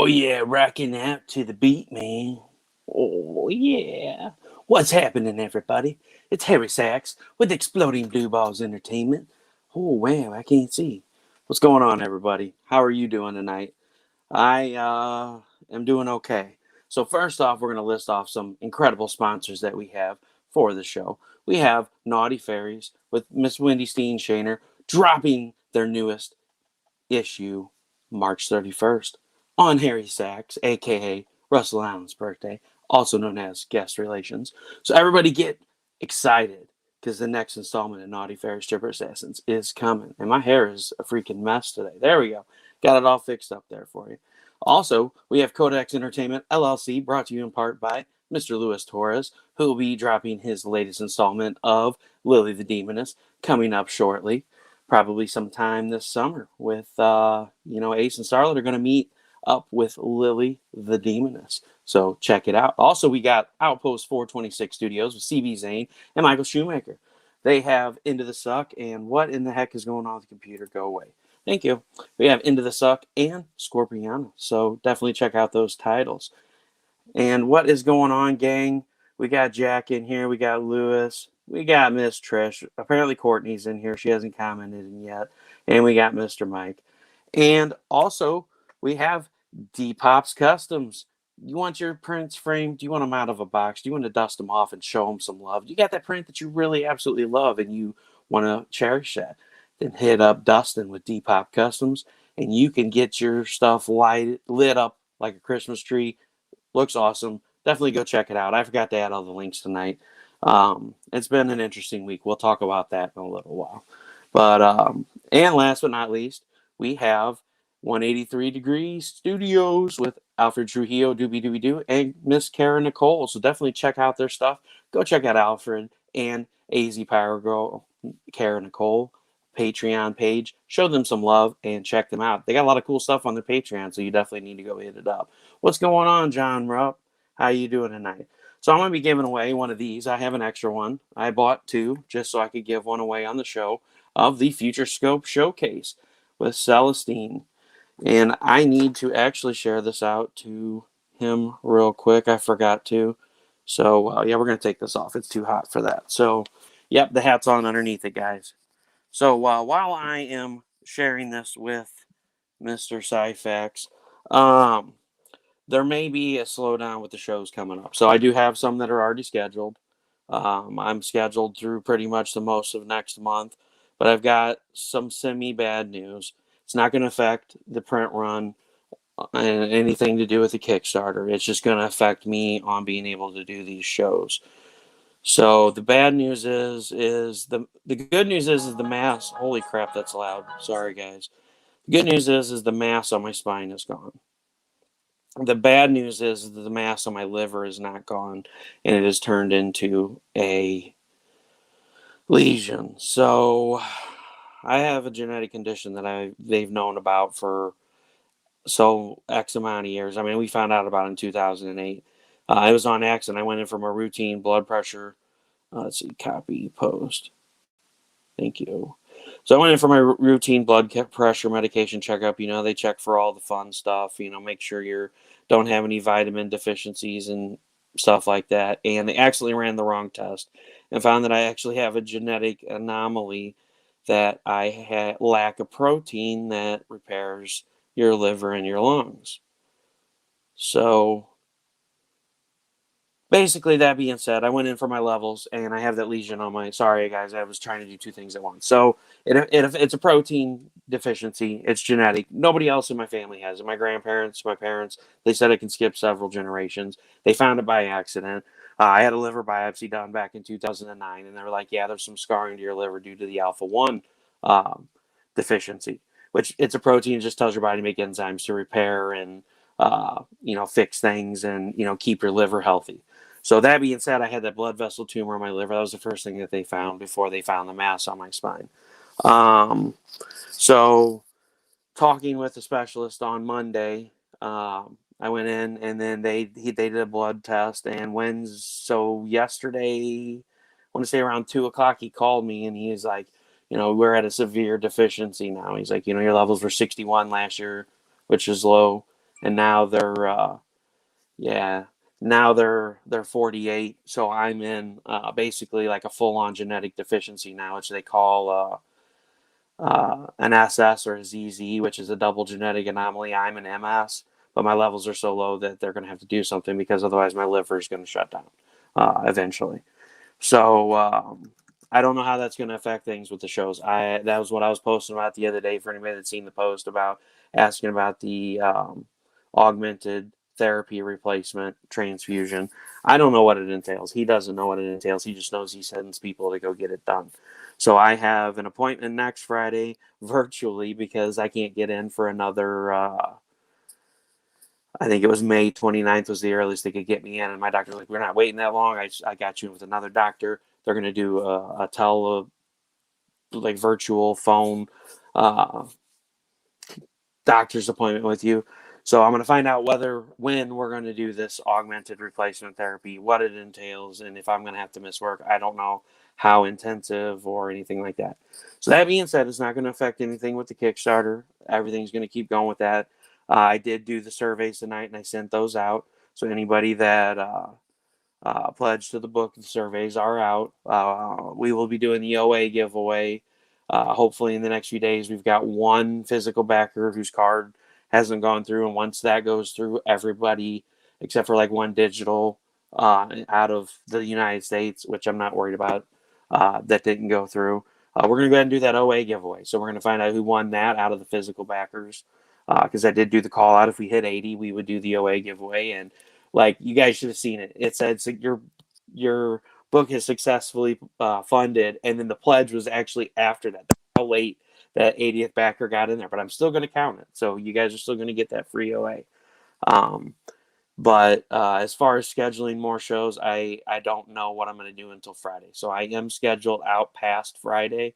Oh yeah, rocking out to the beat, man. Oh yeah. What's happening, everybody? It's Harry Sachs with Exploding Blue Balls Entertainment. Oh wow, I can't see. What's going on, everybody? How are you doing tonight? I am doing okay. So first off, we're going to list off some incredible sponsors that we have for the show. We have Naughty Fairies with Miss Wendy Steenshaner dropping their newest issue March 31st on Harry Sachs, aka Russell Allen's birthday, also known as Guest Relations. So everybody get excited because the next installment of Naughty Fairy Stripper Assassins is coming. And my hair is a freaking mess today. There we go. Got it all fixed up there for you. Also, we have Codex Entertainment LLC, brought to you in part by Mr. Luis Torres, who will be dropping his latest installment of Lily the Demoness coming up shortly, probably sometime this summer with Ace and Starlet are going to meet up with Lily the Demoness. So check it out. Also, we got Outpost 426 Studios with CB Zane and Michael Shoemaker. They have Into the Suck and What in the Heck is Going On with the Computer? Go away. Thank you. We have Into the Suck and Scorpiana. So definitely check out those titles. And what is going on, gang? We got Jack in here. We got Lewis. We got Miss Trish. Apparently Courtney's in here. She hasn't commented yet. And we got Mr. Mike. And also, we have Depop's Customs. You want your prints framed? Do you want them out of a box? Do you want to dust them off and show them some love? You got that print that you really absolutely love and you want to cherish that? Then hit up Dustin with Depop Customs and you can get your stuff lit up like a Christmas tree. Looks awesome. Definitely go check it out. I forgot to add all the links tonight. It's been an interesting week. We'll talk about that in a little while. But and last but not least, we have 183 Degrees Studios with Alfred Trujillo, Doobie Doobie Doo, and Miss Kara Nicole. So definitely check out their stuff. Go check out Alfred and AZ Power Girl, Kara Nicole Patreon page. Show them some love and check them out. They got a lot of cool stuff on their Patreon, so you definitely need to go hit it up. What's going on, John Rupp? How you doing tonight? So I'm going to be giving away one of these. I have an extra one. I bought two just so I could give one away on the show of the Future Scope Showcase with Celestine. And I need to actually share this out to him real quick. I forgot to. So, yeah, we're going to take this off. It's too hot for that. So, yep, the hat's on underneath it, guys. So, while I am sharing this with Mr. Syphax, there may be a slowdown with the shows coming up. So I do have some that are already scheduled. I'm scheduled through pretty much the most of next month, but I've got some semi-bad news. It's not going to affect the print run and anything to do with the Kickstarter. It's just going to affect me on being able to do these shows. So the bad news is the good news is the mass. Holy crap, that's loud. Sorry, guys. The good news is the mass on my spine is gone. The bad news is that the mass on my liver is not gone, and it has turned into a lesion. So I have a genetic condition that they've known about for X amount of years. I mean, we found out about it in 2008. I was on accident. I went in from a routine blood pressure. Let's see, copy, post. Thank you. So I went in for my routine blood pressure medication checkup. You know, they check for all the fun stuff. You know, make sure you don't have any vitamin deficiencies and stuff like that. And they actually ran the wrong test and found that I actually have a genetic anomaly that I lack a protein that repairs your liver and your lungs. So basically, that being said, I went in for my levels, and I have that lesion on my. Sorry, guys, I was trying to do two things at once. So it's a protein deficiency. It's genetic. Nobody else in my family has it. My grandparents, my parents, they said it can skip several generations. They found it by accident. I had a liver biopsy done back in 2009, and they were like, "Yeah, there's some scarring to your liver due to the alpha 1 deficiency, which it's a protein. It just tells your body to make enzymes to repair and fix things and keep your liver healthy." So that being said, I had that blood vessel tumor on my liver. That was the first thing that they found before they found the mass on my spine. So talking with a specialist on Monday, I went in and then they did a blood test. And yesterday, I want to say around 2:00, he called me and he's like, we're at a severe deficiency now. He's like, your levels were 61 last year, which is low. and now they're now they're 48. So I'm in basically like a full-on genetic deficiency now, which they call an SS or a ZZ, which is a double genetic anomaly. I'm an MS, but my levels are so low that they're going to have to do something because otherwise my liver is going to shut down eventually. So I don't know how that's going to affect things with the shows. That was what I was posting about the other day for anybody that's seen the post about asking about the augmented therapy replacement transfusion. I don't know what it entails. He doesn't know what it entails. He just knows he sends people to go get it done. So I have an appointment next Friday virtually because I can't get in for another I think it was May 29th was the earliest they could get me in. And my doctor's like, we're not waiting that long. I got you in with another doctor. They're going to do like virtual phone uh, doctor's appointment with you. So I'm going to find out when we're going to do this augmented replacement therapy, what it entails, and if I'm going to have to miss work. I don't know how intensive or anything like that. So that being said, it's not going to affect anything with the Kickstarter. Everything's going to keep going with that. I did do the surveys tonight, and I sent those out. So anybody that pledged to the book, the surveys are out. We will be doing the OA giveaway. Hopefully in the next few days, we've got one physical backer whose card hasn't gone through. And once that goes through, everybody, except for like one digital out of the United States, which I'm not worried about, that didn't go through. We're going to go ahead and do that OA giveaway. So we're going to find out who won that out of the physical backers. Because I did do the call out. If we hit 80, we would do the OA giveaway. And like, you guys should have seen it. It said your book is successfully funded, and then the pledge was actually after that. That's how late that 80th backer got in there, but I'm still going to count it. So you guys are still going to get that free OA. But as far as scheduling more shows, I don't know what I'm going to do until Friday. So I am scheduled out past Friday.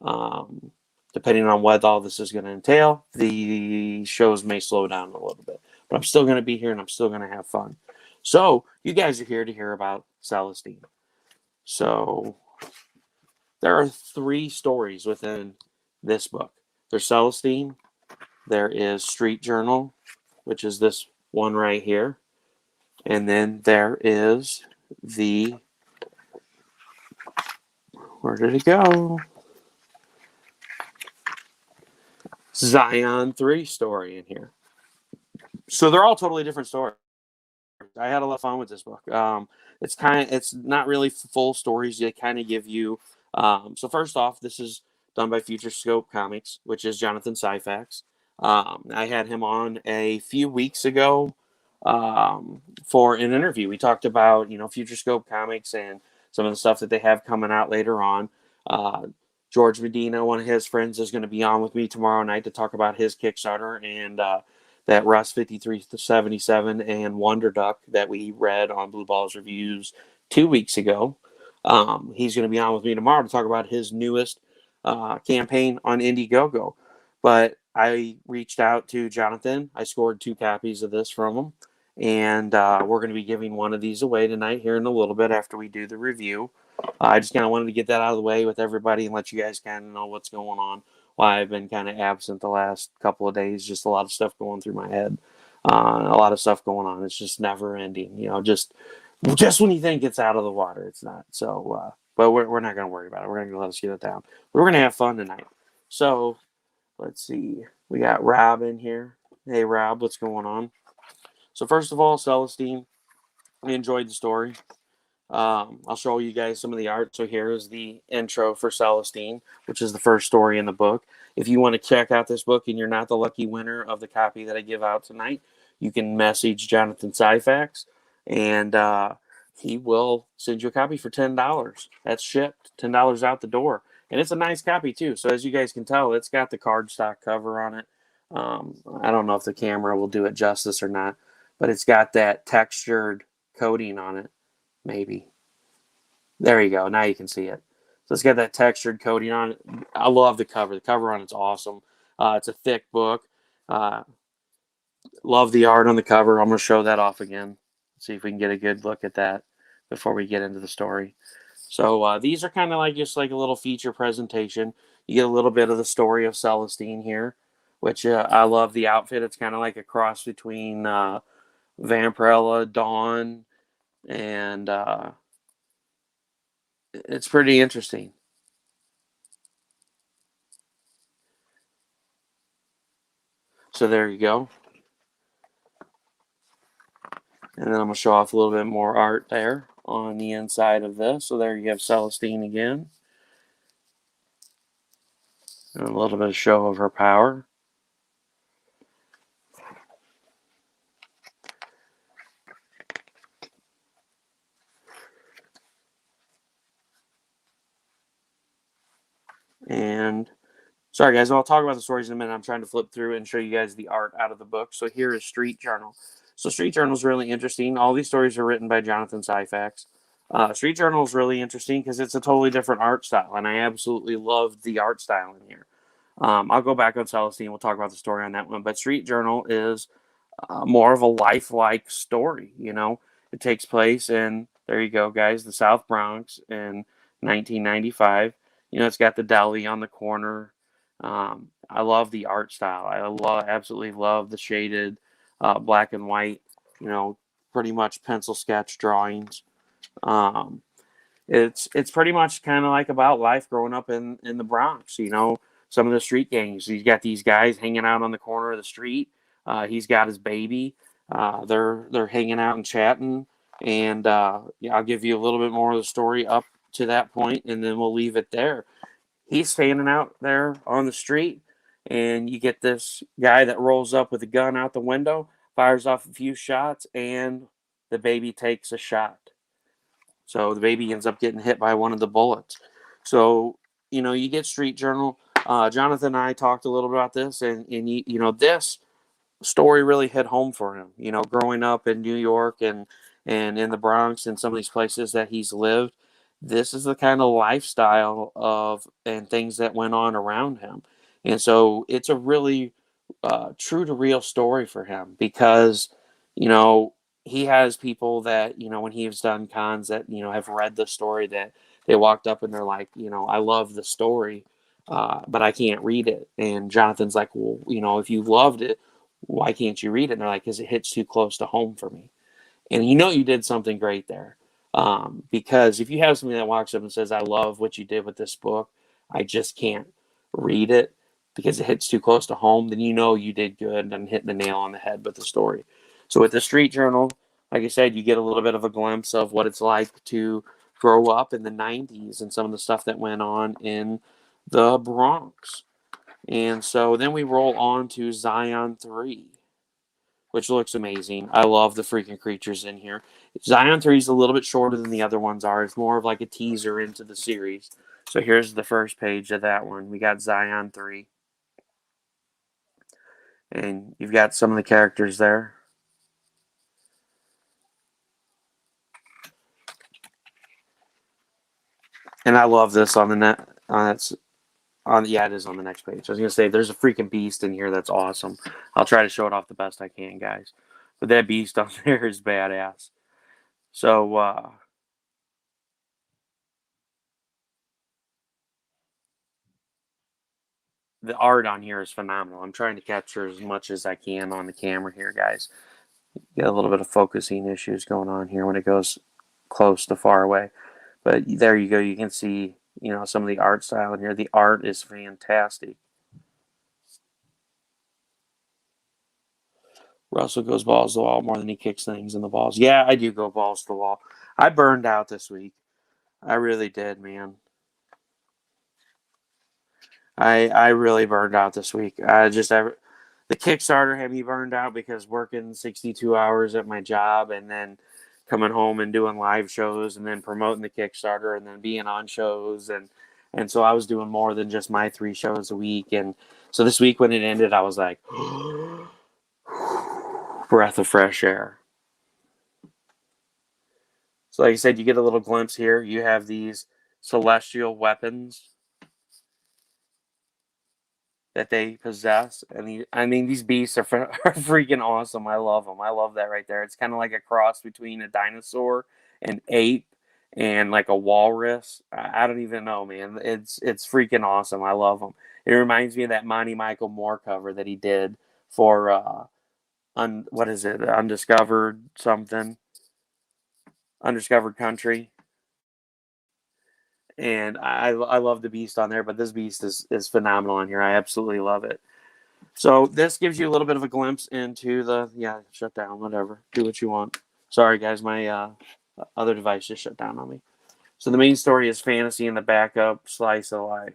Um, Depending on what all this is going to entail, the shows may slow down a little bit. But I'm still going to be here and I'm still going to have fun. So you guys are here to hear about Celestine. So there are 3 stories within this book. There's Celestine. There is Street Journal, which is this one right here. And then there is where did it go? Zion 3 story in here. So they're all totally different stories. I had a lot of fun with this book. It's not really full stories. They kind of give you. So first off, this is done by Future Scope Comics, which is Jonathan Syphax. I had him on a few weeks ago for an interview. We talked about Future Scope Comics and some of the stuff that they have coming out later on. George Medina, one of his friends, is going to be on with me tomorrow night to talk about his Kickstarter and that Russ 5377 and Wonder Duck that we read on Blueballs Reviews 2 weeks ago. He's going to be on with me tomorrow to talk about his newest campaign on Indiegogo. But I reached out to Jonathan. I scored 2 copies of this from him. And we're going to be giving one of these away tonight here in a little bit after we do the review. I just kind of wanted to get that out of the way with everybody and let you guys kind of know what's going on. Why I've been kind of absent the last couple of days. Just a lot of stuff going through my head. A lot of stuff going on. It's just never ending. Just when you think it's out of the water, it's not. So, but we're not going to worry about it. We're going to let us get it down. But we're going to have fun tonight. So, let's see. We got Rob in here. Hey, Rob, what's going on? So, first of all, Celestine, I enjoyed the story. I'll show you guys some of the art. So here is the intro for Celestine, which is the first story in the book. If you want to check out this book and you're not the lucky winner of the copy that I give out tonight, you can message Jonathan Syphax, and he will send you a copy for $10. That's shipped, $10 out the door. And it's a nice copy, too. So as you guys can tell, it's got the cardstock cover on it. I don't know if the camera will do it justice or not, but it's got that textured coating on it. Maybe. There you go. Now you can see it. So it's got that textured coating on it. I love the cover. The cover on it's awesome. It's a thick book. Love the art on the cover. I'm going to show that off again. See if we can get a good look at that before we get into the story. So these are kind of like just like a little feature presentation. You get a little bit of the story of Celestine here, which I love the outfit. It's kind of like a cross between Vampirella, Dawn, and it's pretty interesting. So there you go. And then I'm going to show off a little bit more art there on the inside of this. So there you have Celestine again. And a little bit of show of her power. And sorry, guys, I'll talk about the stories in a minute. I'm trying to flip through and show you guys the art out of the book. So here is Street Journal. So Street Journal is really interesting. All these stories are written by Jonathan Syphax. Street Journal is really interesting because it's a totally different art style, and I absolutely loved the art style in here. I'll go back on Celestine. We'll talk about the story on that one. But Street Journal is more of a lifelike story. You know, it takes place in, there you go, guys, the South Bronx in 1995. You know, it's got the deli on the corner. I love the art style. Absolutely love the shaded black and white, you know, pretty much pencil sketch drawings. Um, it's pretty much kind of like about life growing up in the Bronx. You know, some of the street gangs. He's got these guys hanging out on the corner of the street. He's got his baby. They're hanging out and chatting. And yeah, I'll give you a little bit more of the story up to that point, and then we'll leave it there. He's standing out there on the street, and you get this guy that rolls up with a gun out the window, fires off a few shots, and the baby takes a shot. So the baby ends up getting hit by one of the bullets. So, you know, you get Street Journal. Jonathan and I talked a little bit about this, and you know, this story really hit home for him. You know, growing up in New York and in the Bronx and some of these places that he's lived, this is the kind of lifestyle of and things that went on around him. And so it's a really true to real story for him because, you know, he has people that, you know, when he's done cons that, you know, have read the story that they walked up and they're like, you know, I love the story, but I can't read it. And Jonathan's like, well, you know, if you loved it, why can't you read it? And they're like, because it hits too close to home for me. And you know, you did something great there. Because if you have somebody that walks up and says, I love what you did with this book, I just can't read it because it hits too close to home, then you know you did good and hit the nail on the head with the story. So with the Street Journal, like I said, you get a little bit of a glimpse of what it's like to grow up in the 90s and some of the stuff that went on in the Bronx. And so then we roll on to Zion 3, which looks amazing. I love the freaking creatures in here. Zion 3 is a little bit shorter than the other ones are. It's more of like a teaser into the series. So here's the first page of that one. We got Zion 3. And you've got some of the characters there. And I love this on the net. Yeah, it is on the next page. I was gonna say there's a freaking beast in here that's awesome. I'll try to show it off the best I can, guys. But that beast on there is badass. So the art on here is phenomenal. I'm trying to capture as much as I can on the camera here, guys. Get a little bit of focusing issues going on here when it goes close to far away. But there you go. You can see, you know, some of the art style in here. The art is fantastic. Russell goes balls to the wall more than he kicks things in the balls. Yeah, I do go balls to the wall. I burned out this week. I really did, man. I really burned out this week. The Kickstarter had me burned out because working 62 hours at my job and then coming home and doing live shows and then promoting the Kickstarter and then being on shows and so I was doing more than just my 3 shows a week. And so this week when it ended, I was like breath of fresh air. So like I said, you get a little glimpse here. You have these celestial weapons that they possess. And I mean, these beasts are freaking awesome. I love them. I love that right there. It's kind of like a cross between a dinosaur, an ape, and like a walrus. I don't even know, man. It's freaking awesome. I love them. It reminds me of that Monty Michael Moore cover that he did for what is it? Undiscovered something, Undiscovered Country. And I love the Beast on there, but this Beast is phenomenal on here. I absolutely love it. So this gives you a little bit of a glimpse into the shut down, whatever. Do what you want. Sorry guys, my other device just shut down on me. So the main story is fantasy and the backup slice of life.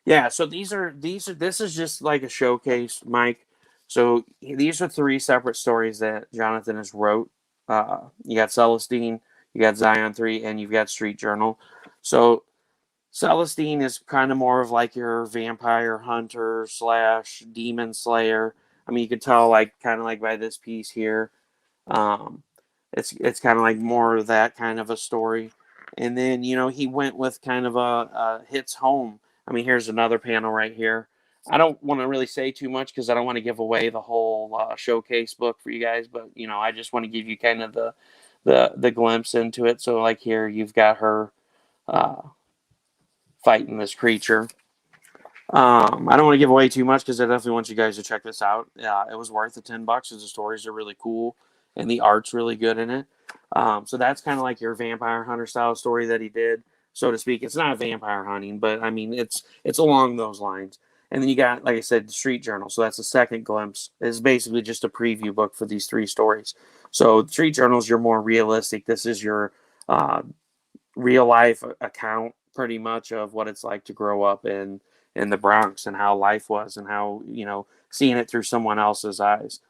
Yeah, so this is just like a showcase, Mike. So these are three separate stories that Jonathan has wrote. You got Celestine, you got Zion 3, and you've got Street Journal. So Celestine is kind of more of like your vampire hunter slash demon slayer. I mean, you can tell like kind of like by this piece here. Um, it's kind of like more of that kind of a story. And then he went with kind of a hits home. I mean, here's another panel right here. I don't want to really say too much because I don't want to give away the whole showcase book for you guys, but I just want to give you kind of the glimpse into it. So like here, you've got her uh, fighting this creature. I don't want to give away too much because I definitely want you guys to check this out. It was worth the $10 because the stories are really cool and the art's really good in it. So that's kind of like your vampire hunter style story that he did, so to speak. It's not vampire hunting, but I mean it's along those lines. And then you got, like I said, the Street Journal. So that's the second glimpse. It's basically just a preview book for these three stories. So Street Journal is your more realistic. This is your real life account pretty much of what it's like to grow up in the Bronx and how life was and how seeing it through someone else's eyes.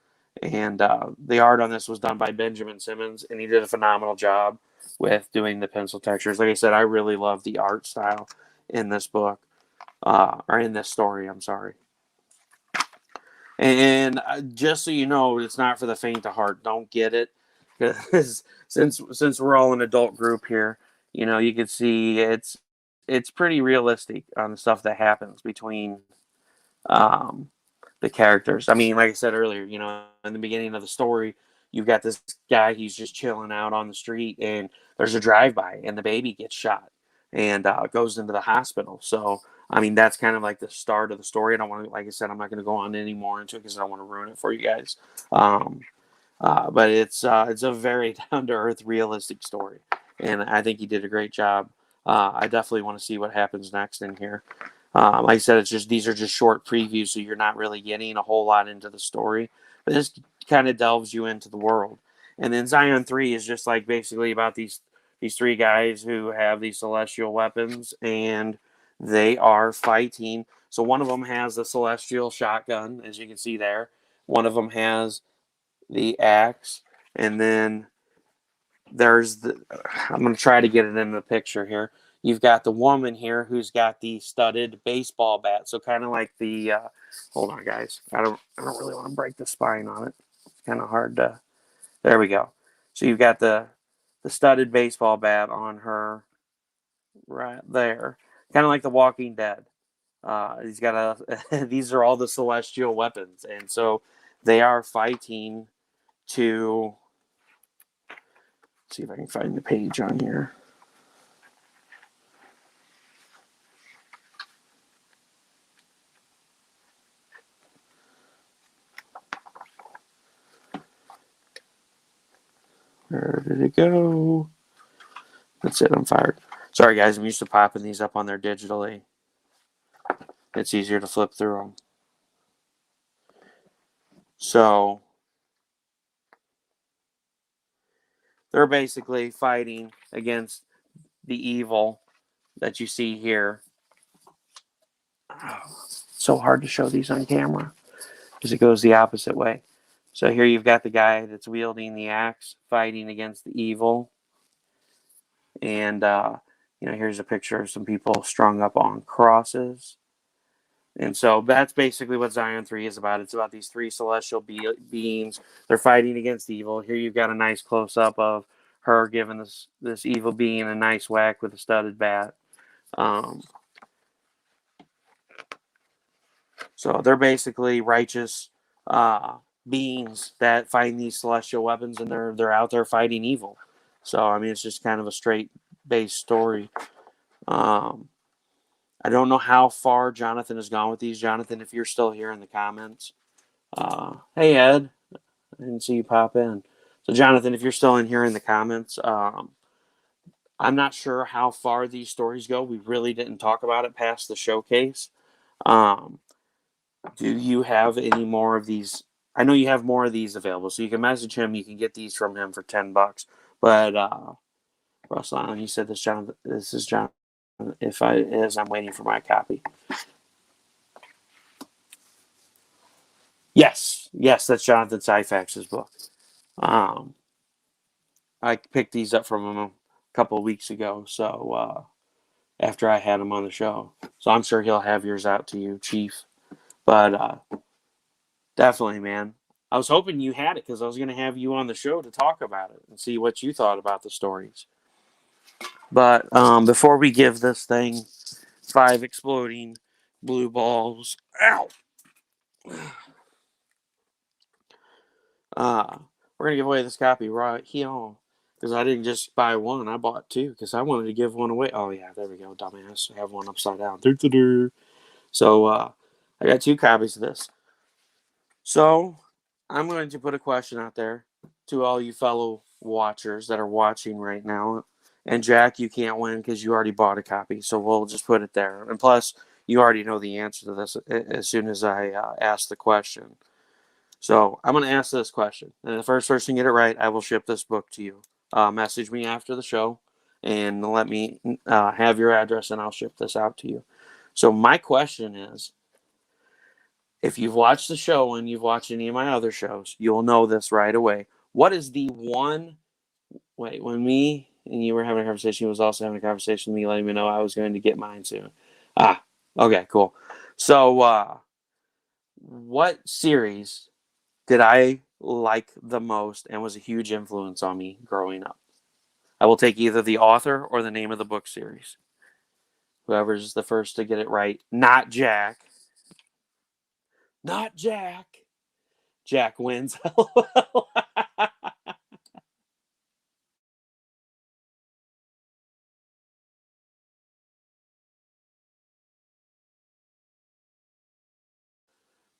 And the art on this was done by Benjamin Simmons, and he did a phenomenal job with doing the pencil textures. Like I said, I really love the art style in this book, or in this story. I'm sorry. And just so you know, it's not for the faint of heart. Don't get it, because since we're all an adult group here, you can see it's pretty realistic on the stuff that happens between um, the characters. I mean, like I said earlier, in the beginning of the story, you've got this guy. He's just chilling out on the street, and there's a drive-by, and the baby gets shot and goes into the hospital. So I mean, that's kind of like the start of the story. I don't want to, like I said, I'm not going to go on any more into it because I don't want to ruin it for you guys. Um, but it's a very down to earth, realistic story, and I think he did a great job. I definitely want to see what happens next in here. Like I said, these are just short previews, so you're not really getting a whole lot into the story, but this kind of delves you into the world. And then Zion 3 is just like basically about these three guys who have these celestial weapons, and they are fighting. So one of them has a celestial shotgun, as you can see there. One of them has the axe, and then there's I'm going to try to get it in the picture here. You've got the woman here who's got the studded baseball bat. So kind of like the hold on guys. I don't really want to break the spine on it. It's kind of hard to. There we go. So you've got the studded baseball bat on her right there. Kind of like the Walking Dead. He's got these are all the celestial weapons, and so they are fighting to. See if I can find the page on here. Where did it go? That's it. I'm fired. Sorry, guys. I'm used to popping these up on there digitally. It's easier to flip through them. So they're basically fighting against the evil that you see here. Oh, so hard to show these on camera because it goes the opposite way. So here you've got the guy that's wielding the axe fighting against the evil. And, here's a picture of some people strung up on crosses. And so that's basically what Zion 3 is about. It's about these three celestial beings. They're fighting against evil. Here you've got a nice close-up of her giving this evil being a nice whack with a studded bat. So they're basically righteous beings that find these celestial weapons, and they're out there fighting evil. So I mean, it's just kind of a straight based story. I don't know how far Jonathan has gone with these. Jonathan, if you're still here in the comments, hey Ed, I didn't see you pop in. So Jonathan, if you're still in here in the comments, I'm not sure how far these stories go. We really didn't talk about it past the showcase. Um, do you have any more of these? I know you have more of these available, so you can message him. You can get these from him for $10. But Russell Allen, you said this, Jonathan. This is Jonathan. If I is, I'm waiting for my copy. Yes, that's Jonathan Syphax's book. I picked these up from him a couple of weeks ago. So after I had him on the show, so I'm sure he'll have yours out to you, Chief. But definitely, man. I was hoping you had it because I was going to have you on the show to talk about it and see what you thought about the stories. But before we give this thing 5 exploding blue balls, ow! We're going to give away this copy right here because I didn't just buy one. I bought 2 because I wanted to give one away. Oh, yeah, there we go, dumbass. I have one upside down. So I got 2 copies of this. So I'm going to put a question out there to all you fellow watchers that are watching right now. And Jack, you can't win because you already bought a copy. So we'll just put it there. And plus, you already know the answer to this as soon as I ask the question. So I'm going to ask this question. And the first person to get it right, I will ship this book to you. Message me after the show and let me have your address and I'll ship this out to you. So my question is, if you've watched the show and you've watched any of my other shows, you'll know this right away. What is the one... Wait, when me and you were having a conversation, you was also having a conversation with me, letting me know I was going to get mine soon. Okay, cool. So, what series did I like the most and was a huge influence on me growing up? I will take either the author or the name of the book series. Whoever's the first to get it right. Not Jack. Not Jack. Jack wins.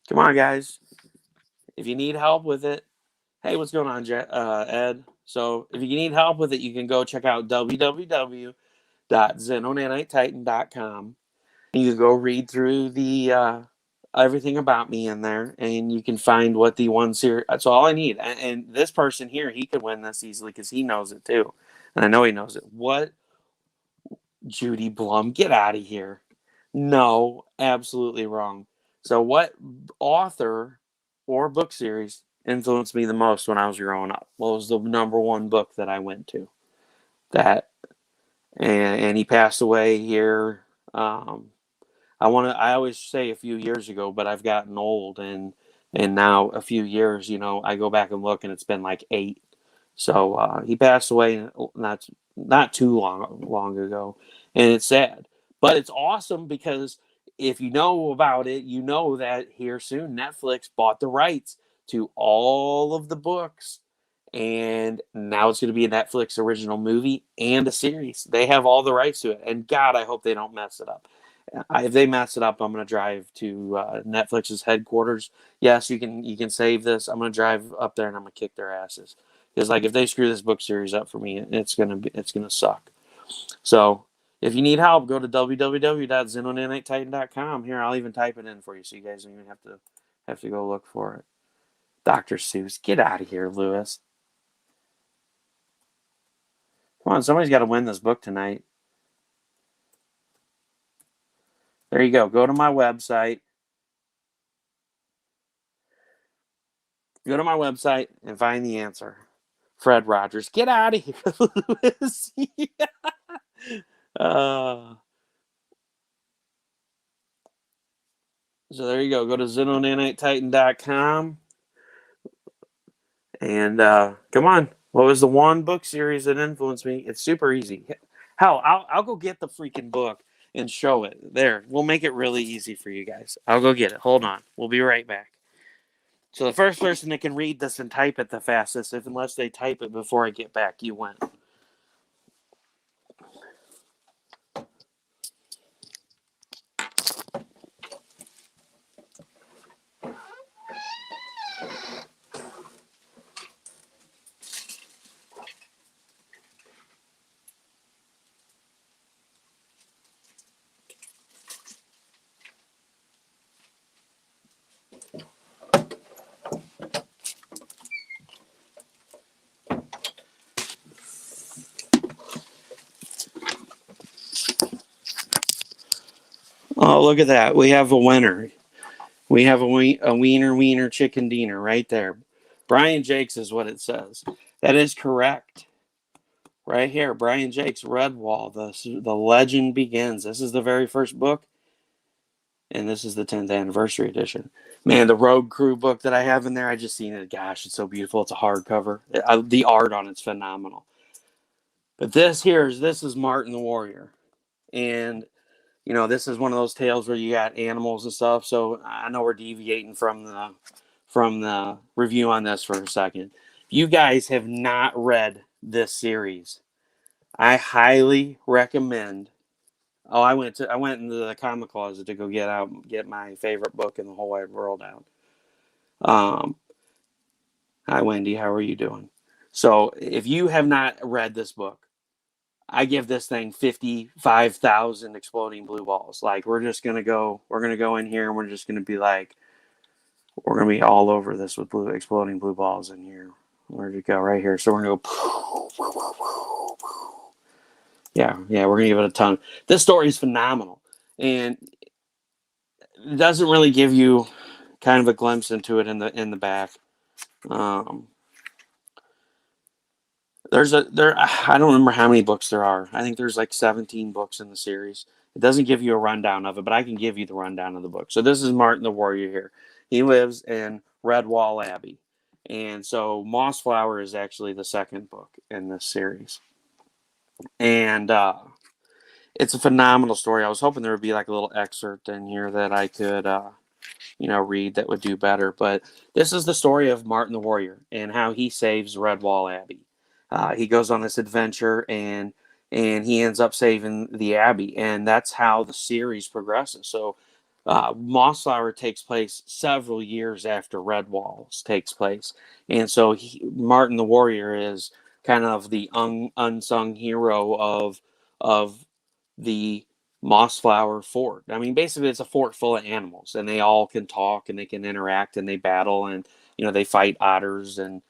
Come on, guys. If you need help with it, hey, what's going on, Ed? So if you need help with it, you can go check out www.xenonanitetitan.com. You can go read through the everything about me in there, and you can find what the one series. That's all I need. And this person here, he could win this easily because he knows it too, and I know he knows it. What, Judy Blum? Get out of here! No, absolutely wrong. So, what author or book series influenced me the most when I was growing up? What was the number one book that I went to? That, and he passed away here. I always say a few years ago, but I've gotten old, and now a few years, I go back and look, and it's been like 8. So he passed away not too long ago, and it's sad, but it's awesome because if you know about it, you know that here soon Netflix bought the rights to all of the books, and now it's going to be a Netflix original movie and a series. They have all the rights to it, and God, I hope they don't mess it up. If they mess it up, I'm going to drive to Netflix's headquarters. Yes, you can save this. I'm going to drive up there and I'm going to kick their asses. Because if they screw this book series up for me, it's gonna suck. So if you need help, go to www.xenonanitetitan.com. Here, I'll even type it in for you, so you guys don't even have to go look for it. Dr. Seuss, get out of here, Lewis. Come on, somebody's got to win this book tonight. There you go. Go to my website. Go to my website and find the answer. Fred Rogers, get out of here, Lewis. So there you go. Go to xenonanitetitan.com. And come on. What was the one book series that influenced me? It's super easy. Hell, I'll go get the freaking book and show it. There. We'll make it really easy for you guys. I'll go get it. Hold on. We'll be right back. So the first person that can read this and type it the fastest, unless they type it before I get back, you win. Oh, look at that. We have a winner. We have a wiener chicken diener right there. Brian Jakes is what it says. That is correct. Right here, Brian Jakes, Redwall, the legend begins. This is the very first book, and this is the 10th anniversary edition. Man, the Rogue Crew book that I have in there, I just seen it. Gosh, it's so beautiful. It's a hardcover. The art on it's phenomenal. But this is Martin the Warrior, and this is one of those tales where you got animals and stuff. So I know we're deviating from the review on this for a second. If you guys have not read this series, I highly recommend. Oh, I went into the comic closet to go get my favorite book in the whole wide world out. Hi Wendy, how are you doing? So if you have not read this book, I give this thing 55,000 exploding blue balls. Like we're gonna go in here and we're just gonna be like, we're gonna be all over this with exploding blue balls in here. Where'd it go? Right here. So we're gonna go. Yeah, we're gonna give it a ton. This story is phenomenal, and it doesn't really give you kind of a glimpse into it in the back. I don't remember how many books there are. I think there's like 17 books in the series. It doesn't give you a rundown of it, but I can give you the rundown of the book. So this is Martin the Warrior here. He lives in Redwall Abbey. And so Mossflower is actually the second book in this series. And it's a phenomenal story. I was hoping there would be like a little excerpt in here that I could read that would do better. But this is the story of Martin the Warrior and how he saves Redwall Abbey. He goes on this adventure and he ends up saving the Abbey, and that's how the series progresses. So Mossflower takes place several years after Redwalls takes place, and so Martin the Warrior is kind of the unsung hero of the Mossflower Fort. I mean, basically, it's a fort full of animals, and they all can talk and they can interact and they battle and they fight otters and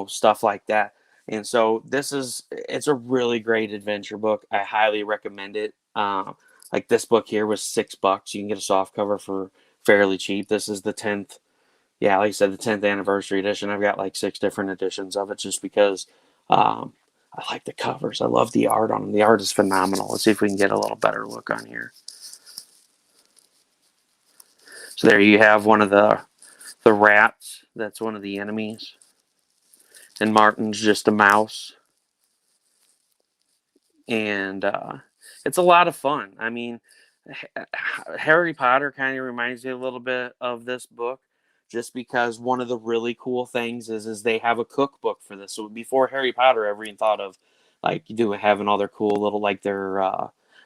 stuff like that. And so it's a really great adventure book. I highly recommend it. Like this book here was $6. You can get a soft cover for fairly cheap. This is the 10th. Yeah, like I said, the 10th anniversary edition. I've got like 6 different editions of it just because I like the covers. I love the art on them. The art is phenomenal. Let's see if we can get a little better look on here. So there you have one of the rats. That's one of the enemies. And Martin's just a mouse. And it's a lot of fun. I mean, Harry Potter kind of reminds me a little bit of this book, just because one of the really cool things is they have a cookbook for this. So before Harry Potter ever even thought of like having all their cool little like their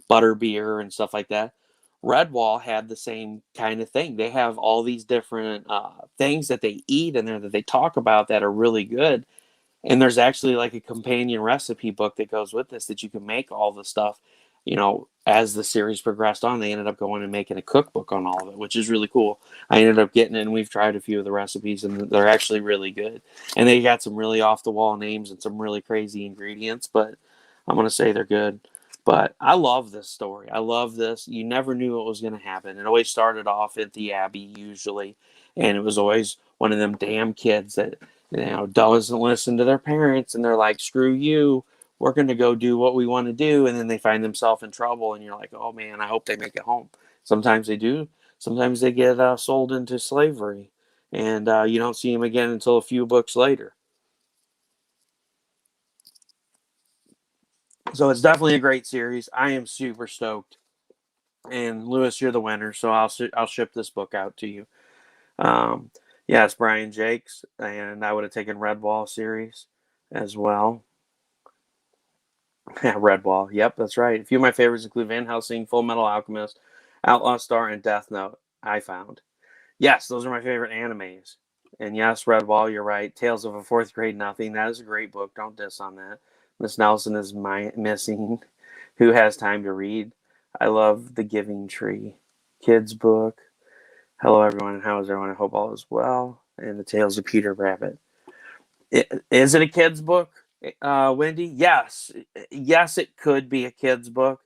butter beer and stuff like that, Redwall had the same kind of thing. They have all these different things that they eat in there that they talk about that are really good, and there's actually like a companion recipe book that goes with this that you can make all the stuff. As the series progressed on, they ended up going and making a cookbook on all of it, which is really cool. I ended up getting it, and we've tried a few of the recipes, and they're actually really good. And they got some really off the wall names and some really crazy ingredients, but I'm going to say they're good. But I love this story. I love this. You never knew what was going to happen. It always started off at the Abbey, usually, and it was always one of them damn kids that doesn't listen to their parents, and they're like, screw you, we're going to go do what we want to do, and then they find themselves in trouble, and you're like, oh man, I hope they make it home. Sometimes they do. Sometimes they get sold into slavery, and you don't see them again until a few books later. So it's definitely a great series. I am super stoked. And Lewis, you're the winner, so I'll ship this book out to you. Yes, Brian Jakes, and I would have taken Redwall series as well. Yeah, Redwall. Yep, that's right. A few of my favorites include Van Helsing, Full Metal Alchemist, Outlaw Star, and Death Note. I found. Yes, those are my favorite animes. And yes, Redwall, you're right. Tales of a Fourth Grade Nothing. That is a great book. Don't diss on that. Miss Nelson is missing. Who has time to read? I love The Giving Tree. Kids book. Hello, everyone. How is everyone? I hope all is well. And The Tales of Peter Rabbit. Is it a kid's book, Wendy? Yes. Yes, it could be a kid's book.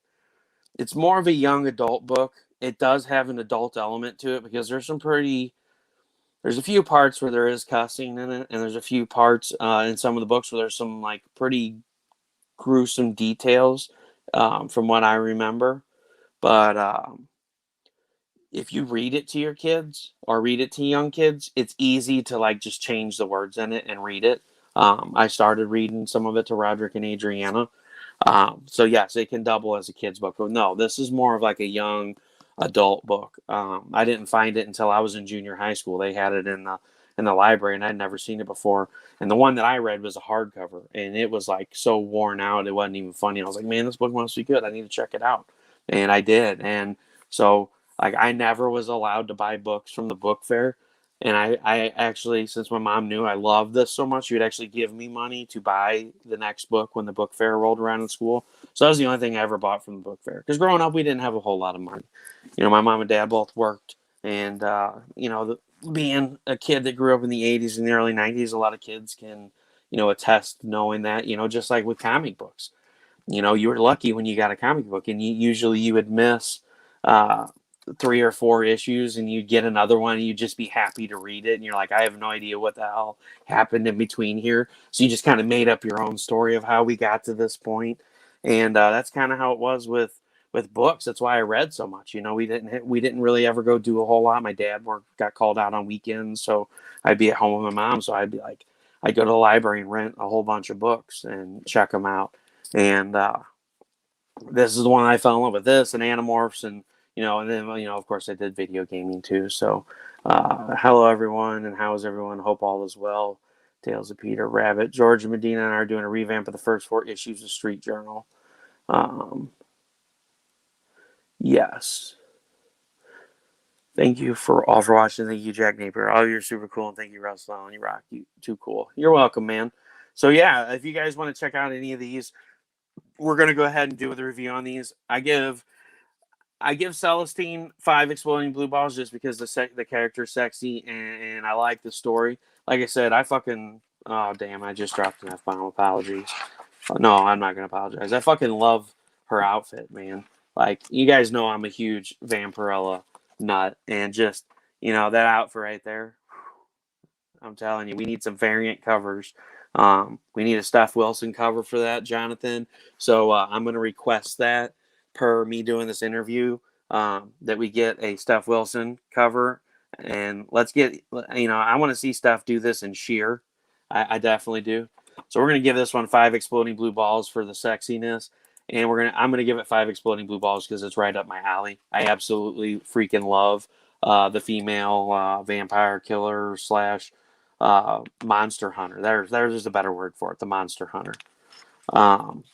It's more of a young adult book. It does have an adult element to it because there's a few parts where there is cussing in it, and there's a few parts in some of the books where there's some like pretty gruesome details from what I remember. But if you read it to your kids or read it to young kids, it's easy to like just change the words in it and read it. I started reading some of it to Roderick and Adriana. So yes, it can double as a kid's book. But no, this is more of like a young adult book. I didn't find it until I was in junior high school. They had it in the library, and I'd never seen it before. And the one that I read was a hardcover, and it was like so worn out, it wasn't even funny. I was like, man, this book must be good. I need to check it out, and I did. And so like I never was allowed to buy books from the book fair. And I actually, since my mom knew I loved this so much, she would actually give me money to buy the next book when the book fair rolled around in school. So that was the only thing I ever bought from the book fair. Because growing up, we didn't have a whole lot of money. You know, my mom and dad both worked. And, being a kid that grew up in the 80s and the early 90s, a lot of kids can, attest knowing that, just like with comic books. You were lucky when you got a comic book, and you would miss uh, 3 or 4 issues, and you'd get another one, and you'd just be happy to read it. And you're like, I have no idea what the hell happened in between here. So you just kind of made up your own story of how we got to this point. And that's kind of how it was with books. That's why I read so much. We didn't really ever go do a whole lot. My dad got called out on weekends, so I'd be at home with my mom. So I'd go to the library and rent a whole bunch of books and check them out. And this is the one I fell in love with. This and Animorphs, and then of course I did video gaming too. So, hello everyone, and how is everyone? Hope all is well. Tales of Peter Rabbit. George and Medina and I are doing a revamp of the first 4 issues of Street Journal. Um, yes. Thank you for all for watching. Thank you, Jack Napier. Oh, you're super cool, and thank you, Russell. And you rock. You too cool. You're welcome, man. So yeah, if you guys want to check out any of these, we're gonna go ahead and do the review on these. I give Celestine 5 exploding blue balls just because the character's sexy, and I like the story. Like I said, oh damn, I just dropped an F-bomb. Apologies. No, I'm not gonna apologize. I fucking love her outfit, man. Like, you guys know I'm a huge Vampirella nut, and just that outfit right there. I'm telling you, we need some variant covers. We need a Steph Wilson cover for that, Jonathan. So I'm going to request that per me doing this interview, that we get a Steph Wilson cover. And let's get, I want to see Steph do this in sheer. I definitely do. So we're going to give this one 5 exploding blue balls for the sexiness. And I'm gonna give it 5 exploding blue balls because it's right up my alley. I absolutely freaking love the female vampire killer slash monster hunter. There's a better word for it. The monster hunter. Um,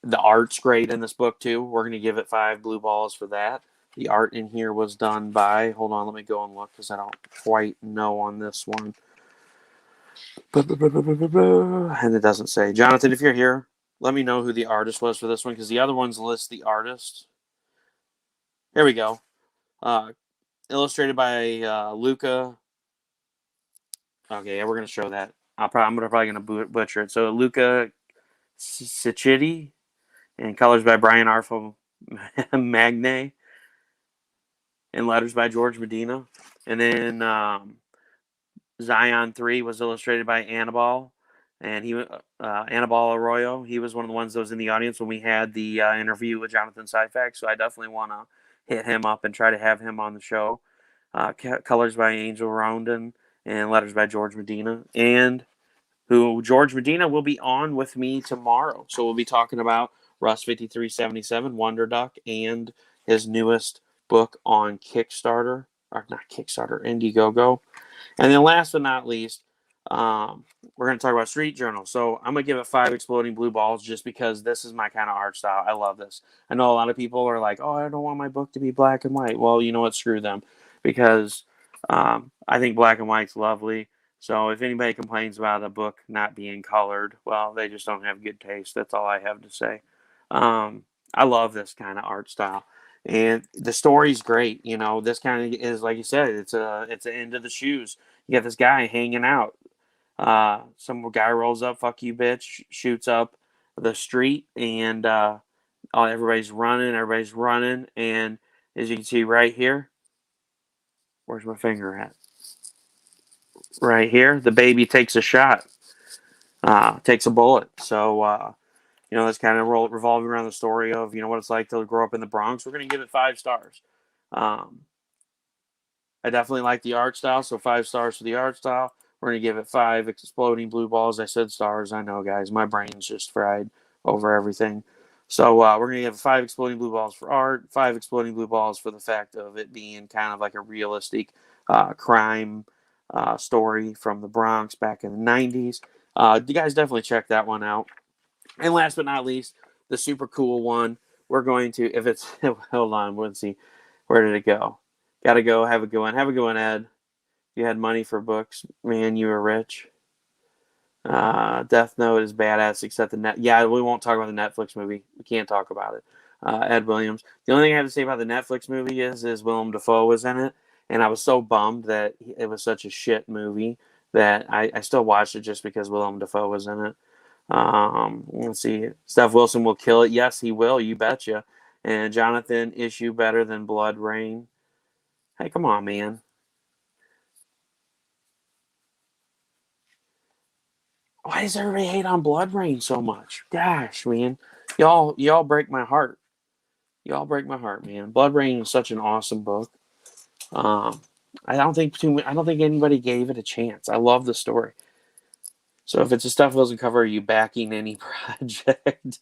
the art's great in this book too. We're gonna give it 5 blue balls for that. The art in here was done by. Hold on, let me go and look because I don't quite know on this one. And it doesn't say. Jonathan, if you're here, let me know who the artist was for this one because the other ones list the artist. Here we go. Illustrated by Luca. Okay, yeah, we're gonna show that. I'm probably gonna butcher it. So Luca Ciccitti, and colors by Brian Arfo Magne, and letters by George Medina. And then Zion 3 was illustrated by Annabelle, and Annabelle Arroyo. He was one of the ones that was in the audience when we had the interview with Jonathan Syphax. So I definitely want to hit him up and try to have him on the show. Colors by Angel Rondon, and letters by George Medina. And George Medina will be on with me tomorrow. So we'll be talking about Rust 5377, Wonder Duck, and his newest book on Kickstarter, or not Kickstarter, Indiegogo. And then last but not least, we're going to talk about Street Journal. So I'm going to give it 5 exploding blue balls just because this is my kind of art style. I love this. I know a lot of people are like, oh, I don't want my book to be black and white. Well, you know what? Screw them, because I think black and white's lovely. So if anybody complains about a book not being colored, well, they just don't have good taste. That's all I have to say. I love this kind of art style. And the story's great. You know, this kind of is, like you said, it's an end of the shoes. You got this guy hanging out. Some guy rolls up, fuck you, bitch, shoots up the street, and everybody's running. And as you can see right here, where's my finger at? Right here, the baby takes a shot, takes a bullet. So, that's kind of revolving around the story of, what it's like to grow up in the Bronx. We're going to give it 5 stars. Um, I definitely like the art style, so 5 stars for the art style. We're going to give it 5 exploding blue balls. I said stars. I know, guys. My brain's just fried over everything. So we're going to give 5 exploding blue balls for art, 5 exploding blue balls for the fact of it being kind of like a realistic crime story from the Bronx back in the 90s. You guys definitely check that one out. And last but not least, the super cool one. We're going to, if it's, hold on, let's see. Where did it go? Got to go. Have a good one. Have a good one, Ed. You had money for books, man. You were rich. Death Note is badass, except the net. Yeah, we won't talk about the Netflix movie. We can't talk about it. Ed Williams. The only thing I have to say about the Netflix movie is Willem Dafoe was in it, and I was so bummed that it was such a shit movie that I still watched it just because Willem Dafoe was in it. Let's see. Steph Wilson will kill it. Yes, he will. You betcha. And Jonathan, issue better than Blood Rain. Hey, come on, man. Why does everybody hate on Blood Rain so much? Gosh, man, y'all break my heart. Y'all break my heart, man. Blood Rain is such an awesome book. Um, I don't think anybody gave it a chance. I love the story. So if it's a Stuff Wilson cover, are you backing any project?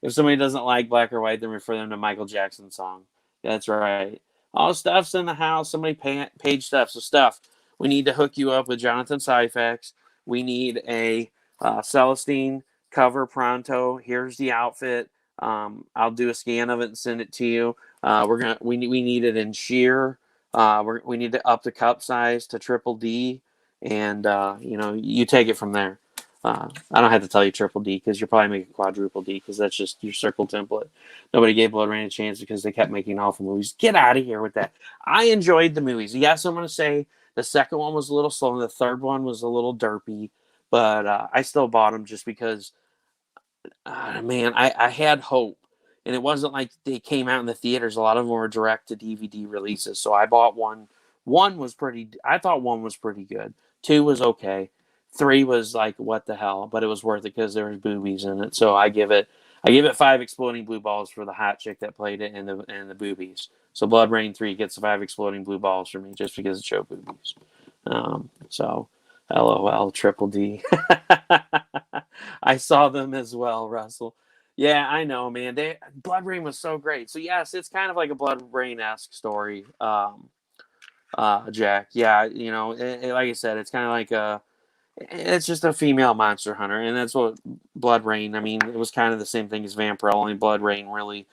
If somebody doesn't like Black or White, then refer them to Michael Jackson's song. That's right. All Stuff's in the house. Somebody page Stuff. So Stuff, we need to hook you up with Jonathan Syphax. We need a Celestine cover pronto. Here's the outfit. I'll do a scan of it and send it to you. We need it in sheer. We need to up the cup size to triple D, and you take it from there. I don't have to tell you triple D because you're probably making quadruple D because that's just your circle template. Nobody gave Blood Rain a chance because they kept making awful movies. Get out of here with that. I enjoyed the movies. Yes, I'm going to say the second one was a little slow and the third one was a little derpy, but I still bought them just because, man, I had hope. And it wasn't like they came out in the theaters. A lot of them were direct to DVD releases. So I bought one. I thought one was pretty good. 2 was okay. 3 was like, what the hell? But it was worth it because there was boobies in it. So I give it 5 exploding blue balls for the hot chick that played it and the boobies. So Blood Rain 3 gets 5 exploding blue balls for me just because it showed boobies. So LOL triple D. I saw them as well, Russell. Yeah, I know, man. Blood Rain was so great. So yes, it's kind of like a Blood Rain-esque story. Jack. Yeah, like I said, it's kind of like it's just a female monster hunter, and that's what Blood Rain. I mean, it was kind of the same thing as Vampirella. Only Blood Rain really,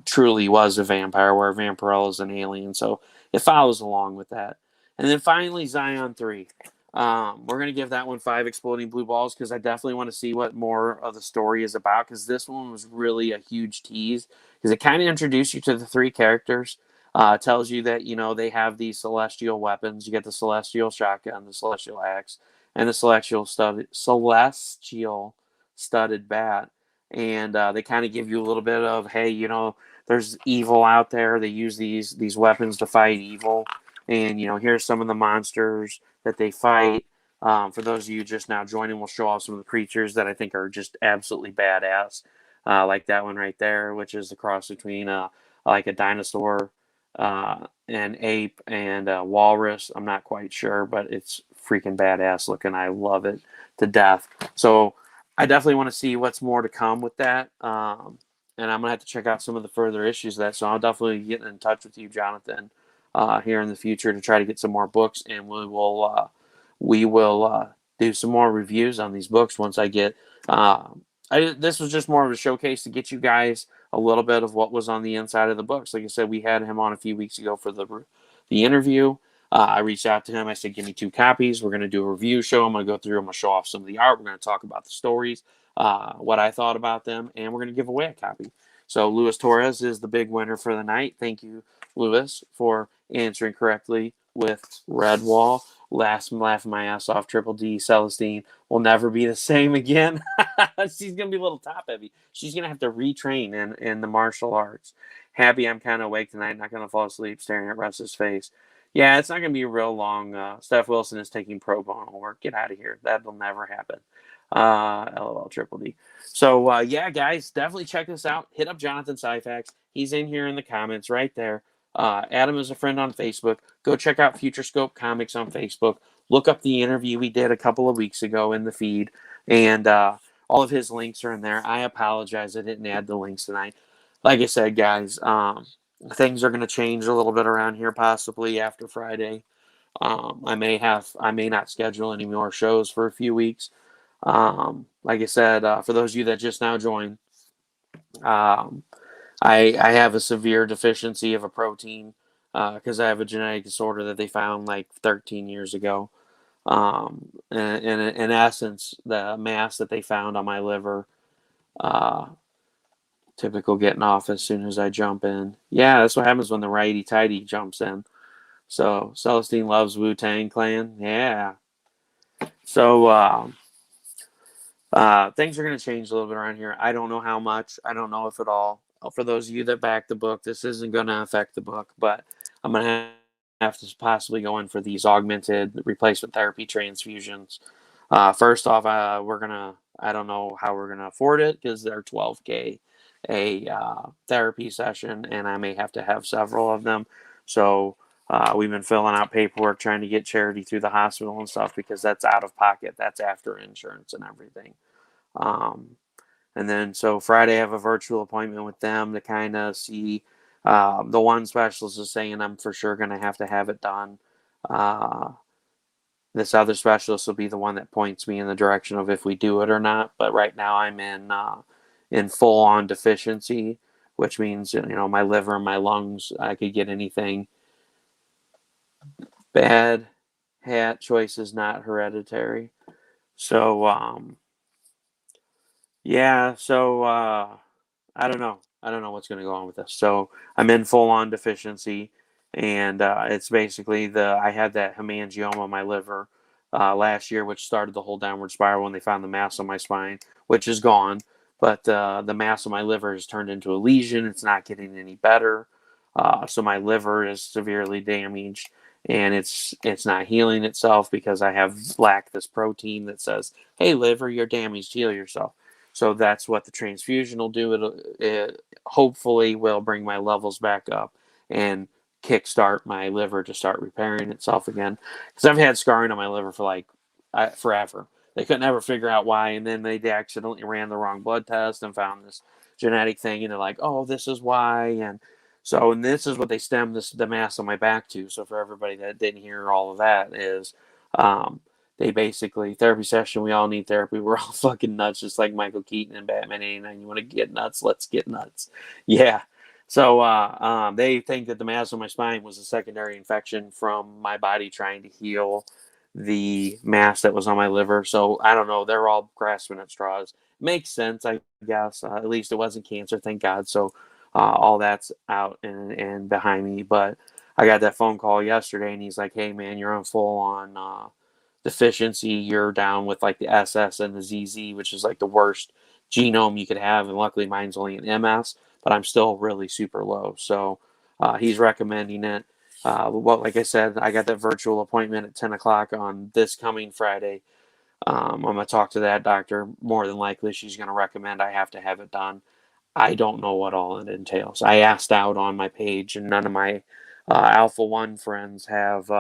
truly was a vampire, where Vampirella is an alien. So it follows along with that. And then finally, Zion 3. We're going to give that one 5 exploding blue balls because I definitely want to see what more of the story is about, because this one was really a huge tease because it kind of introduced you to the 3 characters. Tells you that, they have these celestial weapons. You get the celestial shotgun, the celestial axe, and the celestial studded bat. And they kind of give you a little bit of, hey, there's evil out there. They use these weapons to fight evil. And, here's some of the monsters that they fight. For those of you just now joining, we'll show off some of the creatures that I think are just absolutely badass. Like that one right there, which is the cross between like a dinosaur, an ape, and a walrus. I'm not quite sure, but it's freaking badass looking. I love it to death. So I definitely want to see what's more to come with that. And I'm going to have to check out some of the further issues of that. So I'll definitely get in touch with you, Jonathan, here in the future to try to get some more books, and we will do some more reviews on these books once I get. Uh, this was just more of a showcase to get you guys a little bit of what was on the inside of the books. Like I said, we had him on a few weeks ago for the interview. I reached out to him. I said, "Give me 2 copies. We're going to do a review show. I'm going to go through. I'm going to show off some of the art. We're going to talk about the stories, what I thought about them, and we're going to give away a copy." So Luis Torres is the big winner for the night. Thank you, Luis, for answering correctly with Redwall. Laughing my ass off. Triple D Celestine will never be the same again. She's gonna be a little top heavy. She's gonna have to retrain in the martial arts. Happy I'm kind of awake tonight. Not gonna fall asleep staring at Russ's face. Yeah, it's not gonna be real long. Steph Wilson is taking pro bono work. Get out of here. That'll never happen. LOL Triple D. So yeah, guys, definitely check this out. Hit up Jonathan Syphax. He's in here in the comments right there. Adam is a friend on Facebook. Go check out Future Scope Comics on Facebook. Look up the interview we did a couple of weeks ago in the feed, and all of his links are in there. I apologize I didn't add the links tonight. Like I said, guys, things are going to change a little bit around here possibly after Friday. I may not schedule any more shows for a few weeks. Like I said, for those of you that just now joined, I have a severe deficiency of a protein because I have a genetic disorder that they found like 13 years ago. In essence, the mass that they found on my liver, typical getting off as soon as I jump in. Yeah, that's what happens when the righty tighty jumps in. So Celestine loves Wu-Tang Clan. Yeah. So things are going to change a little bit around here. I don't know how much. I don't know if at all. For those of you that back the book, this isn't going to affect the book, but I'm going to have to possibly go in for these augmented replacement therapy transfusions. First off, I don't know how we're going to afford it because they're $12K a therapy session, and I may have to have several of them. So we've been filling out paperwork trying to get charity through the hospital and stuff because that's out of pocket. That's after insurance and everything. And then so Friday I have a virtual appointment with them to kind of see. The one specialist is saying I'm for sure going to have it done. This other specialist will be the one that points me in the direction of if we do it or not. But right now I'm in full on deficiency, which means my liver and my lungs, I could get anything. Bad hat choice is not hereditary. So yeah, so I don't know. I don't know what's going to go on with this. So I'm in full on deficiency, and it's basically I had that hemangioma on my liver last year, which started the whole downward spiral when they found the mass on my spine, which is gone. But the mass on my liver has turned into a lesion. It's not getting any better. So my liver is severely damaged, and it's not healing itself because I have lacked this protein that says, "Hey, liver, you're damaged. Heal yourself." So that's what the transfusion will do. It hopefully will bring my levels back up and kickstart my liver to start repairing itself again. Because I've had scarring on my liver for like forever. They couldn't ever figure out why, and then they accidentally ran the wrong blood test and found this genetic thing, and they're like, "Oh, this is why." And this is what they stemmed the mass on my back to. So for everybody that didn't hear all of that is, they basically, therapy session, we all need therapy. We're all fucking nuts, just like Michael Keaton and Batman 89. You want to get nuts? Let's get nuts. Yeah. So they think that the mass on my spine was a secondary infection from my body trying to heal the mass that was on my liver. So I don't know. They're all grasping at straws. Makes sense, I guess. At least it wasn't cancer, thank God. So all that's out and behind me. But I got that phone call yesterday, and he's like, "Hey, man, you're on full on deficiency. You're down with like the SS and the ZZ, which is like the worst genome you could have. And luckily mine's only an MS, but I'm still really super low." So he's recommending it. Well, like I said, I got that virtual appointment at 10 o'clock on this coming Friday. I'm going to talk to that doctor. More than likely, she's going to recommend I have to have it done. I don't know what all it entails. I asked out on my page, and none of my Alpha 1 friends have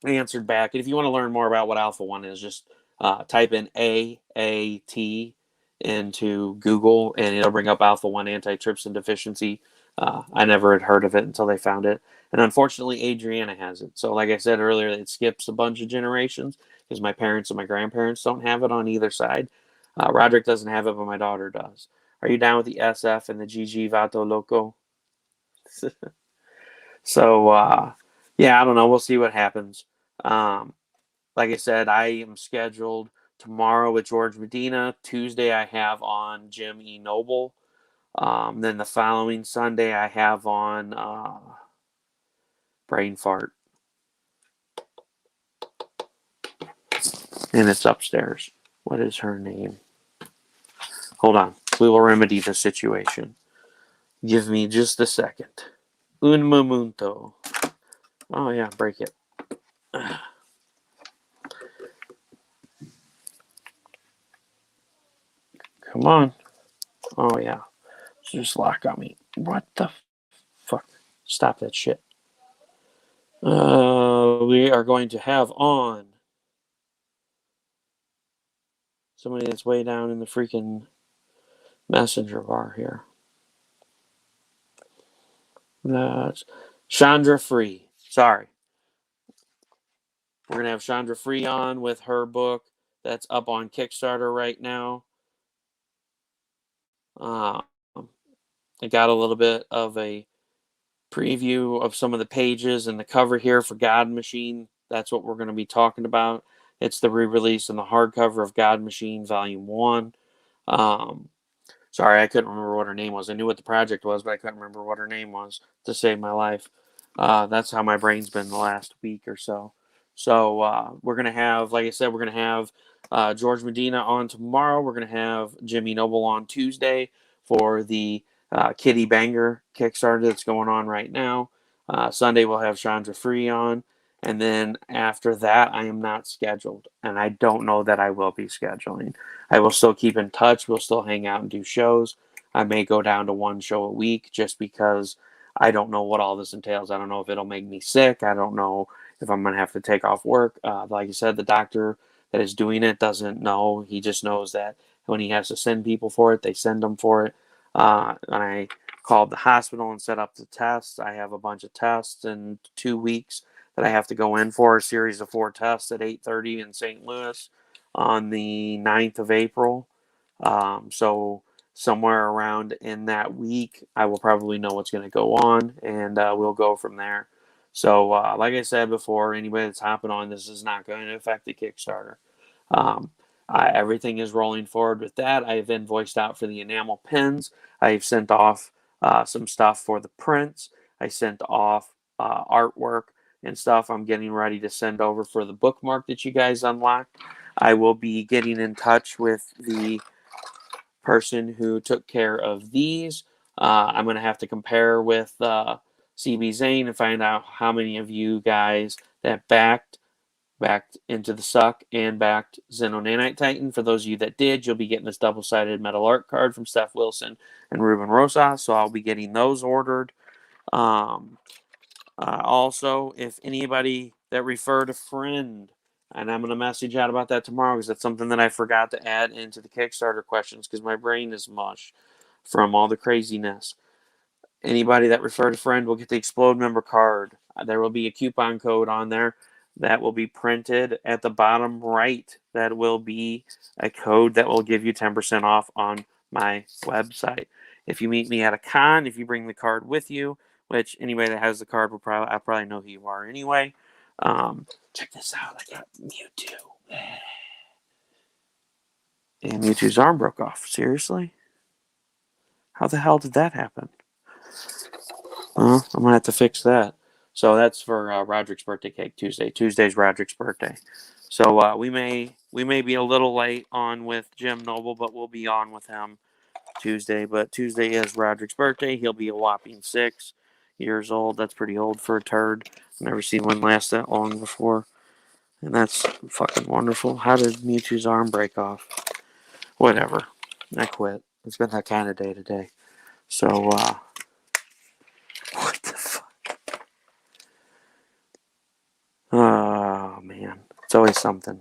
answered back. And if you want to learn more about what Alpha 1 is, just type in AAT into Google, and it'll bring up Alpha 1 antitrypsin deficiency. I never had heard of it until they found it. And unfortunately, Adriana has it. So, like I said earlier, it skips a bunch of generations because my parents and my grandparents don't have it on either side. Roderick doesn't have it, but my daughter does. Are you down with the SF and the GG Vato Loco? So, yeah, I don't know. We'll see what happens. Um, like I said, I am scheduled tomorrow with George Medina. Tuesday, I have on Jim E. Noble. Then the following Sunday, I have on Brain Fart. And it's upstairs. What is her name? Hold on. We will remedy the situation. Give me just a second. Un momento. Oh, yeah, break it. Come on. Oh, yeah. Just lock on me. What the fuck? Stop that shit. We are going to have on somebody that's way down in the freaking messenger bar here. That's Chandra Free. Sorry. We're going to have Chandra Free on with her book that's up on Kickstarter right now. I got a little bit of a preview of some of the pages and the cover here for God Machine. That's what we're going to be talking about. It's the re-release and the hardcover of God Machine Volume 1. Sorry, I couldn't remember what her name was. I knew what the project was, but I couldn't remember what her name was to save my life. That's how my brain's been the last week or so. So we're going to have, like I said, we're going to have George Medina on tomorrow. We're going to have Jimmy Noble on Tuesday for the Kitty Banger Kickstarter that's going on right now. Sunday we'll have Chandra Free on. And then after that, I am not scheduled. And I don't know that I will be scheduling. I will still keep in touch. We'll still hang out and do shows. I may go down to one show a week just because I don't know what all this entails. I don't know if it'll make me sick. I don't know if I'm going to have to take off work. Like I said, the doctor that is doing it doesn't know. He just knows that when he has to send people for it, they send them for it. And I called the hospital and set up the tests. I have a bunch of tests in 2 weeks that I have to go in for, a series of 4 tests at 8:30 in St. Louis on the 9th of April. So somewhere around in that week, I will probably know what's going to go on, and we'll go from there. So, like I said before, anybody that's hopping on, this is not going to affect the Kickstarter. Um, Everything is rolling forward with that. I have invoiced out for the enamel pins. I've sent off some stuff for the prints. I sent off artwork and stuff I'm getting ready to send over for the bookmark that you guys unlocked. I will be getting in touch with the person who took care of these. I'm going to have to compare with CB Zane and find out how many of you guys that backed Into the Suck and backed Xeno Nanite Titan. For those of you that did, you'll be getting this double-sided metal art card from Steph Wilson and Ruben Rosas, so I'll be getting those ordered. Also, if anybody that referred a friend, and I'm going to message out about that tomorrow because that's something that I forgot to add into the Kickstarter questions because my brain is mush from all the craziness. Anybody that referred a friend will get the Explode member card. There will be a coupon code on there that will be printed at the bottom right. That will be a code that will give you 10% off on my website. If you meet me at a con, if you bring the card with you, which anybody that has the card will I probably know who you are anyway. Check this out. I got Mewtwo. And Mewtwo's arm broke off. Seriously? How the hell did that happen? I'm gonna have to fix that. So that's for Roderick's birthday cake Tuesday. Tuesday's Roderick's birthday. So we may be a little late on with Jim Noble, but we'll be on with him Tuesday. But Tuesday is Roderick's birthday. He'll be a whopping 6 years old. That's pretty old for a turd. Never seen one last that long before. And that's fucking wonderful. How did Mewtwo's arm break off? Whatever. I quit. It's been that kind of day today. So, what the fuck? Oh, man. It's always something.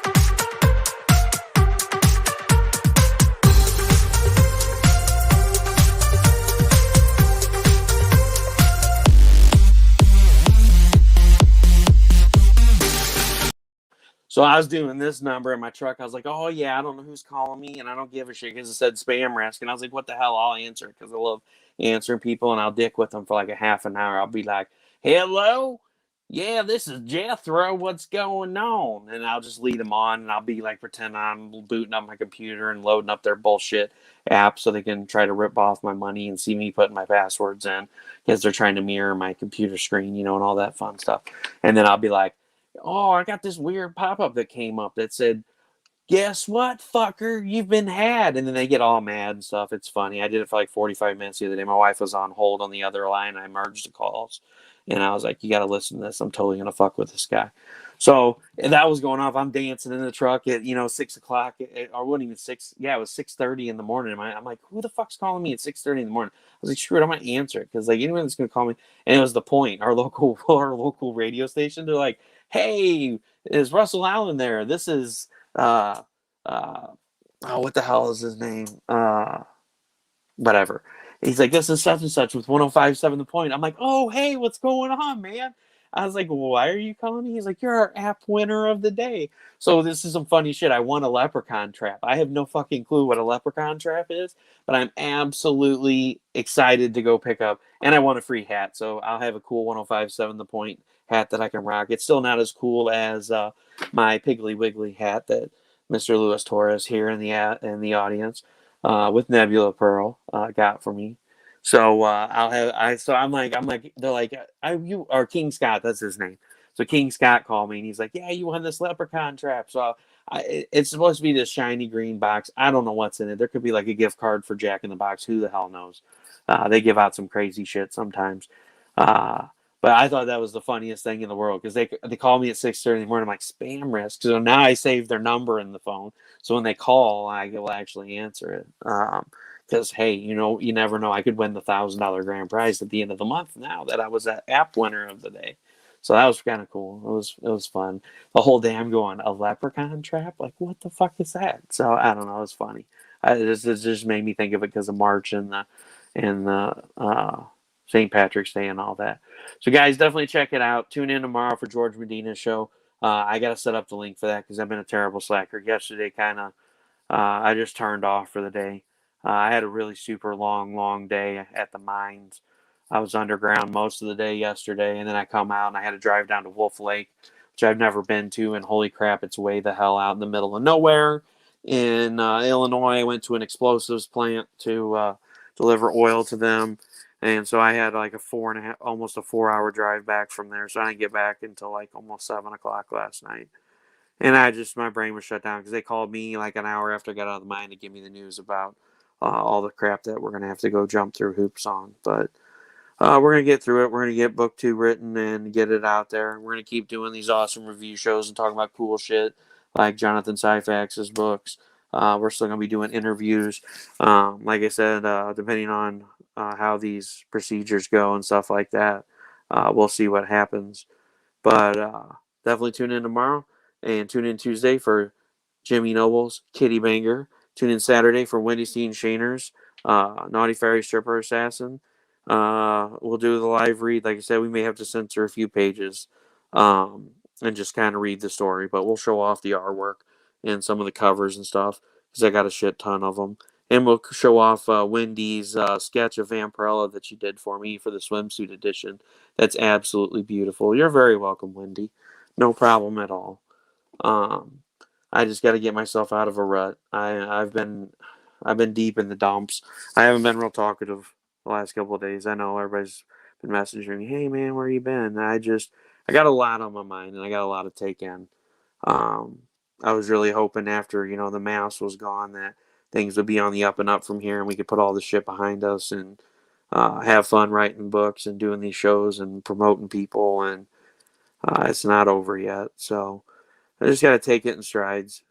So I was doing this number in my truck. I was like, oh, yeah, I don't know who's calling me, and I don't give a shit because it said spam risk. And I was like, what the hell? I'll answer it because I love answering people, and I'll dick with them for like a half an hour. I'll be like, hello? Yeah, this is Jethro. What's going on? And I'll just lead them on, and I'll be like, pretend I'm booting up my computer and loading up their bullshit app so they can try to rip off my money and see me putting my passwords in because they're trying to mirror my computer screen, and all that fun stuff. And then I'll be like, oh, I got this weird pop-up that came up that said, guess what, fucker? You've been had. And then they get all mad and stuff. It's funny. I did it for like 45 minutes the other day. My wife was on hold on the other line. I merged the calls. And I was like, you got to listen to this. I'm totally going to fuck with this guy. So that was going off. I'm dancing in the truck at, 6 o'clock. Or wasn't even 6. Yeah, it was 6:30 in the morning. I'm like, who the fuck's calling me at 6:30 in the morning? I was like, screw it. I'm going to answer it. Because like anyone that's going to call me. And it was the point. Our local radio station. They're like, hey, is Russell Allen there? This is uh what the hell is his name? Whatever. He's like, this is such and such with 105.7 The Point. I'm like, oh, hey, what's going on, man? I was like, why are you calling me? He's like, you're our app winner of the day. So this is some funny shit. I won a leprechaun trap. I have no fucking clue what a leprechaun trap is, but I'm absolutely excited to go pick up. And I won a free hat, so I'll have a cool 105.7 The Point hat that I can rock. It's still not as cool as my Piggly Wiggly hat that Mr. Luis Torres here in the audience with Nebula Pearl got for me. So I'm like they're like you or King Scott, that's his name. So King Scott called me and he's like, yeah, you won this leprechaun trap. So it's supposed to be this shiny green box. I don't know what's in it. There could be like a gift card for Jack in the Box. Who the hell knows? They give out some crazy shit sometimes. Uh, but I thought that was the funniest thing in the world because they call me at 6:30 in the morning. I'm like, spam risk. So now I save their number in the phone. So when they call, I will actually answer it. Because, hey, you never know. I could win the $1,000 grand prize at the end of the month now that I was that app winner of the day. So that was kind of cool. It was fun. The whole day I'm going, a leprechaun trap? Like, what the fuck is that? So I don't know. It was funny. It just made me think of it because of March and the St. Patrick's Day and all that. So, guys, definitely check it out. Tune in tomorrow for George Medina's show. I got to set up the link for that because I've been a terrible slacker. Yesterday, I just turned off for the day. I had a really super long day at the mines. I was underground most of the day yesterday, and then I come out and I had to drive down to Wolf Lake, which I've never been to, and holy crap, it's way the hell out in the middle of nowhere. In Illinois, I went to an explosives plant to deliver oil to them. And so I had like almost a 4 hour drive back from there. So I didn't get back until like almost 7 o'clock last night. And my brain was shut down because they called me like an hour after I got out of the mine to give me the news about all the crap that we're going to have to go jump through hoops on. But we're going to get through it. We're going to get book 2 written and get it out there. We're going to keep doing these awesome review shows and talking about cool shit like Jonathan Syphax's books. We're still going to be doing interviews. Like I said, depending on how these procedures go and stuff like that, we'll see what happens. But definitely tune in tomorrow and tune in Tuesday for Jimmy Noble's Kitty Banger. Tune in Saturday for Wendy Steen Shaner's Naughty Fairy Stripper Assassin. We'll do the live read. Like I said, we may have to censor a few pages and just kind of read the story, but we'll show off the artwork and some of the covers and stuff because I got a shit ton of them. And we'll show off Wendy's sketch of Vampirella that she did for me for the swimsuit edition. That's absolutely beautiful. You're very welcome, Wendy. No problem at all. I just got to get myself out of a rut. I've been deep in the dumps. I haven't been real talkative the last couple of days. I know everybody's been messaging me, hey man, where you been? I got a lot on my mind and I got a lot to take in. I was really hoping after, the mouse was gone that things would be on the up and up from here and we could put all the shit behind us and have fun writing books and doing these shows and promoting people. And it's not over yet. So I just got to take it in strides.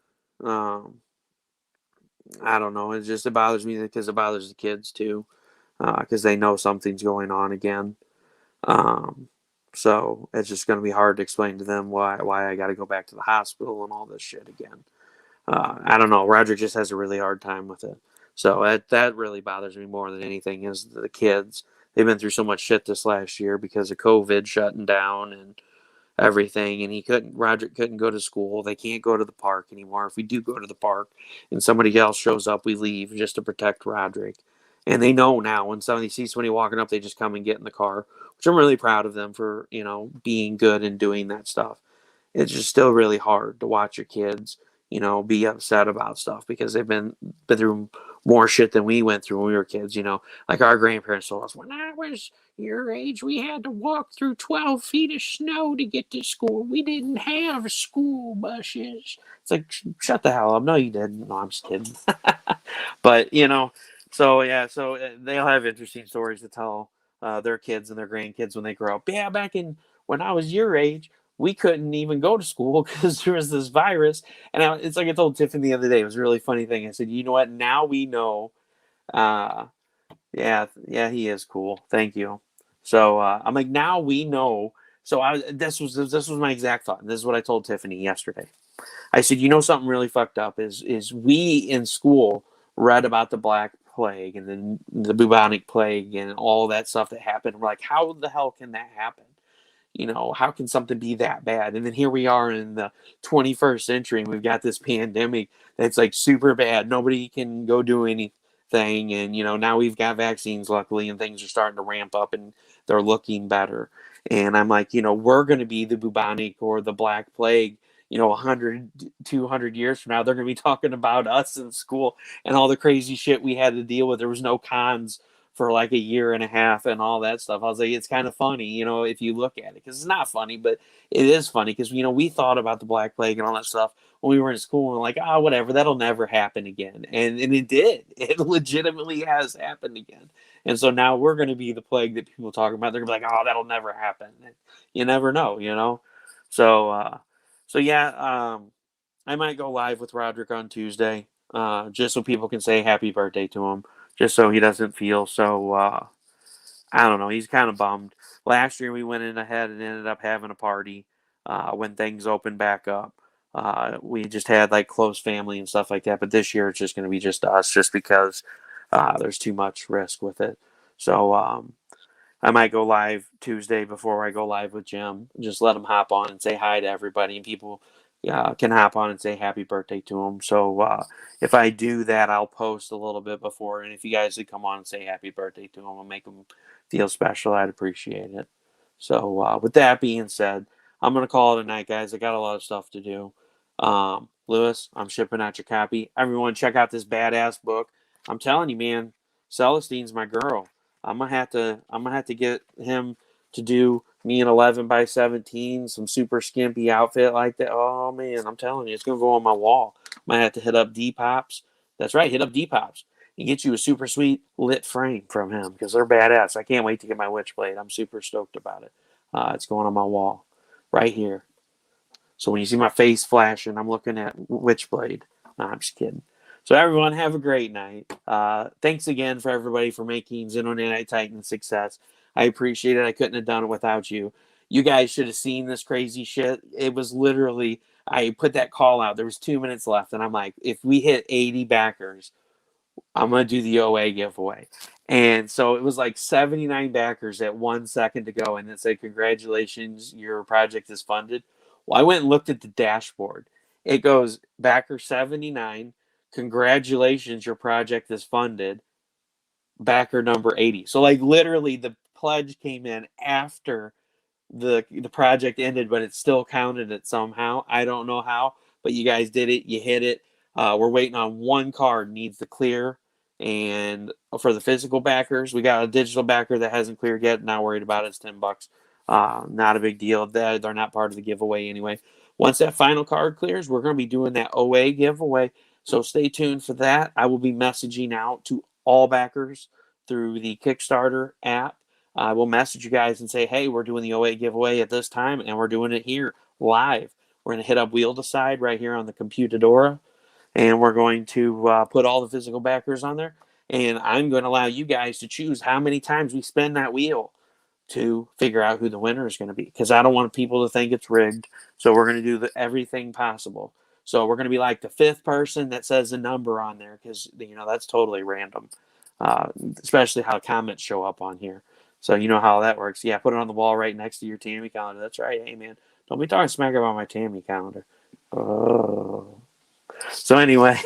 I don't know. It bothers me because it bothers the kids too, because they know something's going on again. So it's just going to be hard to explain to them why I got to go back to the hospital and all this shit again. I don't know. Roger just has a really hard time with it. So that really bothers me more than anything is the kids. They've been through so much shit this last year because of COVID shutting down and everything, and Roderick couldn't go to school. They can't go to the park anymore. If we do go to the park and somebody else shows up, we leave just to protect Roderick. And they know now when somebody sees somebody walking up, they just come and get in the car, which I'm really proud of them for, being good and doing that stuff. It's just still really hard to watch your kids, be upset about stuff because they've been through more shit than we went through when we were kids. Like our grandparents told us, when I was your age, we had to walk through 12 feet of snow to get to school. We didn't have school buses. It's like, shut the hell up. No, you didn't. No, I'm just kidding. But, so yeah, so they'll have interesting stories to tell their kids and their grandkids when they grow up. Yeah, back in when I was your age, we couldn't even go to school because there was this virus. And it's like I told Tiffany the other day. It was a really funny thing. I said, you know what? Now we know. Uh, yeah, he is cool. Thank you. So I'm like, now we know. So this was my exact thought. And this is what I told Tiffany yesterday. I said, something really fucked up is we in school read about the Black Plague and then the bubonic plague and all that stuff that happened. We're like, how the hell can that happen? How can something be that bad? And then here we are in the 21st century, and we've got this pandemic that's like super bad. Nobody can go do anything. And, now we've got vaccines, luckily, and things are starting to ramp up and they're looking better. And I'm like, we're going to be the bubonic or the Black Plague, 100, 200 years from now. They're going to be talking about us in school and all the crazy shit we had to deal with. There was no cons for like a year and a half and all that stuff. I was like, it's kind of funny, if you look at it, because it's not funny, but it is funny because, we thought about the Black Plague and all that stuff when we were in school and we're like, whatever, that'll never happen again. And it did. It legitimately has happened again. And so now we're going to be the plague that people talk about. They're going to be like, that'll never happen. And you never know. So yeah, I might go live with Roderick on Tuesday, just so people can say happy birthday to him, just so he doesn't feel so, I don't know, he's kind of bummed. Last year we went in ahead and ended up having a party when things opened back up. We just had like close family and stuff like that, but this year it's just going to be just us, just because there's too much risk with it. So I might go live Tuesday before I go live with Jim. Just let him hop on and say hi to everybody, and people can hop on and say happy birthday to him. So if I do that, I'll post a little bit before, and if you guys would come on and say happy birthday to him, I'll make him feel special. I'd appreciate it. So with that being said, I'm gonna call it a night, guys. I got a lot of stuff to do. Lewis, I'm shipping out your copy. Everyone, check out this badass book. I'm telling you, man, Celestine's my girl. I'm gonna have to get him to do me an 11x17, some super skimpy outfit like that. Oh man, I'm telling you, it's gonna go on my wall. Might have to hit up Depop's. That's right, hit up Depop's and get you a super sweet lit frame from him because they're badass. I can't wait to get my Witchblade. I'm super stoked about it. It's going on my wall right here. So when you see my face flashing, I'm looking at Witchblade. No, I'm just kidding. So everyone, have a great night. Thanks again for everybody for making Xeno Night Titan a success. I appreciate it. I couldn't have done it without you. You guys should have seen this crazy shit. It was literally, I put that call out. There was 2 minutes left, and I'm like, if we hit 80 backers, I'm going to do the OA giveaway. And so it was like 79 backers at 1 second to go. And it said, congratulations, your project is funded. Well, I went and looked at the dashboard. It goes, backer 79, congratulations, your project is funded. Backer number 80. So like literally the pledge came in after the project ended, but it still counted it somehow. I don't know how, but you guys did it. You hit it. We're waiting on one card needs to clear, and for the physical backers, we got a digital backer that hasn't cleared yet. Not worried about it. It's $10. Not a big deal. They're not part of the giveaway anyway. Once that final card clears, we're going to be doing that OA giveaway. So stay tuned for that. I will be messaging out to all backers through the Kickstarter app. I will message you guys and say, hey, we're doing the OA giveaway at this time, and we're doing it here live. We're going to hit up Wheel Decide right here on the Computadora, and we're going to put all the physical backers on there, and I'm going to allow you guys to choose how many times we spin that wheel to figure out who the winner is going to be, because I don't want people to think it's rigged. So we're going to do everything possible. So we're going to be like the fifth person that says a number on there, because that's totally random, especially how comments show up on here. So you know how that works. Yeah, put it on the wall right next to your Tammy calendar. That's right. Hey, man, Don't be talking smack about my Tammy calendar. Oh. So anyway,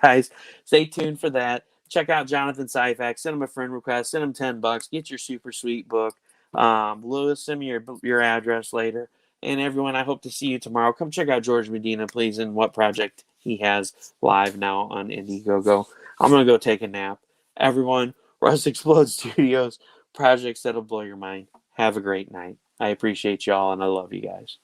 guys, stay tuned for that. Check out Jonathan Syphax. Send him a friend request. Send him $10. Get your super sweet book. Lewis, send me your address later. And everyone, I hope to see you tomorrow. Come check out George Medina, please, and what project he has live now on Indiegogo. I'm gonna go take a nap. Everyone, Russ Explode Studios, projects that'll blow your mind. Have a great night. I appreciate y'all, and I love you guys.